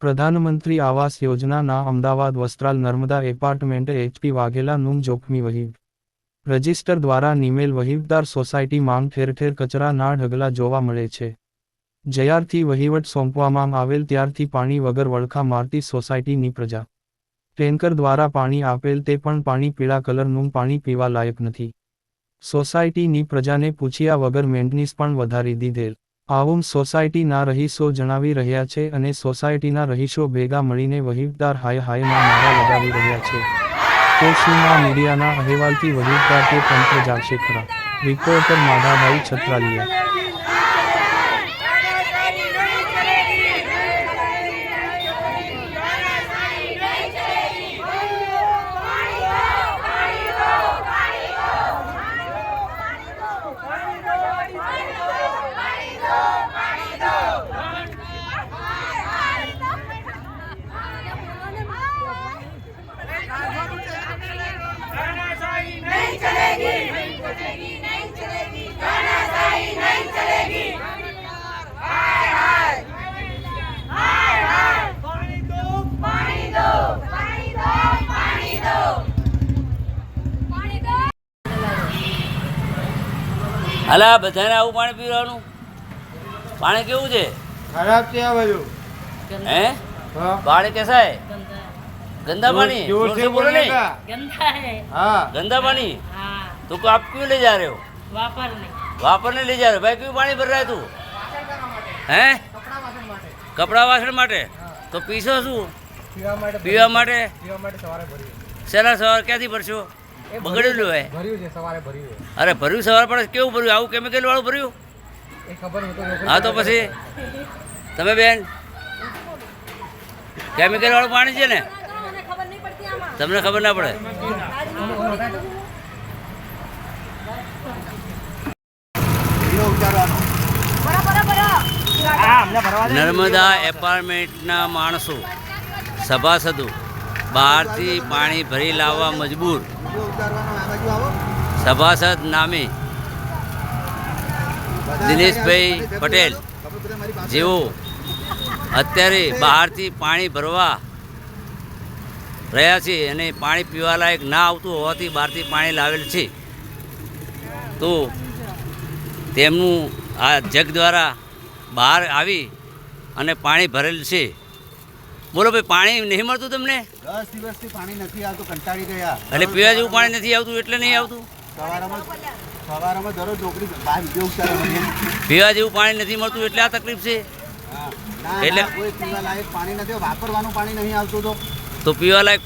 પ્રધાનમંત્રી આવાસ યોજનાના અમદાવાદ વસ્ત્રાલ નર્મદા એપાર્ટમેન્ટ HP વાઘેલા નું જોખમી વહીવ રજિસ્ટર દ્વારા નિમેલ વહીવટદાર સોસાયટી માંગ ઠેર ઠેર કચરાના ઢગલા જોવા મળે છે। જ્યારથી વહીવટ સોંપવામાં આવેલ ત્યારથી પાણી વગર વળખા મારતી સોસાયટીની પ્રજા ટેન્કર દ્વારા પાણી આપેલ તે પણ પાણી પીળા કલરનું પાણી પીવા લાયક નથી। સોસાયટીની પ્રજાને પૂછ્યા વગર મેન્ટેનન્સ પણ વધારી દીધેલ। આવું સોસાયટીના રહીશો જણાવી રહ્યા છે અને સોસાયટીના રહીશો ભેગા મળીને વહીવટદાર હાય હાયના નારા લગાવી રહ્યા છે। તો શું આ મીડિયાના અહેવાલથી વહીવટદાર કે તંત્ર જાગશે ખરા? રિપોર્ટર માધાભાઈ છત્રાલિયા। અલા બધાને આવું પાણી પીવાનું? પાણી કેવું છે? खराब છે આ બધું। हैं? हाँ। पानी कैसा है? गंदा पानी? जोर से बोलो नहीं। बोलेगा। गंदा है। हाँ गंदा पानी? हाँ, तो आप क्यों ले जा रहे हो? वापरने। वापरने ले जा रहे हो? भाई क्यों पानी भर रहा है तू? हैं? कपड़ा वासण माटे? तो पीसो શું? પીવા માટે? શેના સવાર ક્યાંથી ભરશો? બગડેલું હોય? અરે ભર્યું સવાર પડે કેવું ભર્યું? આવું કેમિકલ વાળું ભર્યું? હા તો પછી તમે બેન કેમિકલ વાળું પાણી છે ને? તમને ખબર ના પડે? નર્મદા એપાર્ટમેન્ટના માણસો સભાસદો બહારથી પાણી ભરી લાવવા મજબૂર। સભાસદ નામે દિનેશભાઈ પટેલ જેઓ અત્યારે બહારથી પાણી ભરવા રહ્યા છે અને પાણી પીવાલાયક ના આવતું હોવાથી બહારથી પાણી લાવેલ છે, તો તેમનું આ જગ દ્વારા બહાર આવી અને પાણી ભરેલ છે। બોલો ભાઈ, પાણી નહીં મળતું તમને? 10 દિવસથી પાણી નથી આવતું, કંટાળી ગયા। એટલે પીવા જેવું પાણી નથી આવતું એટલે નહીં આવતું? સવારમાં દરરોજ નોકરી બહાર વિડીયો ઉતારે, પીવા જેવું પાણી નથી મળતું એટલે આ તકલીફ છે। એટલે કોઈ પીવા લાયક પાણી નથી, વાપરવાનું પાણી નહીં આવતું, તો પીવા લાયક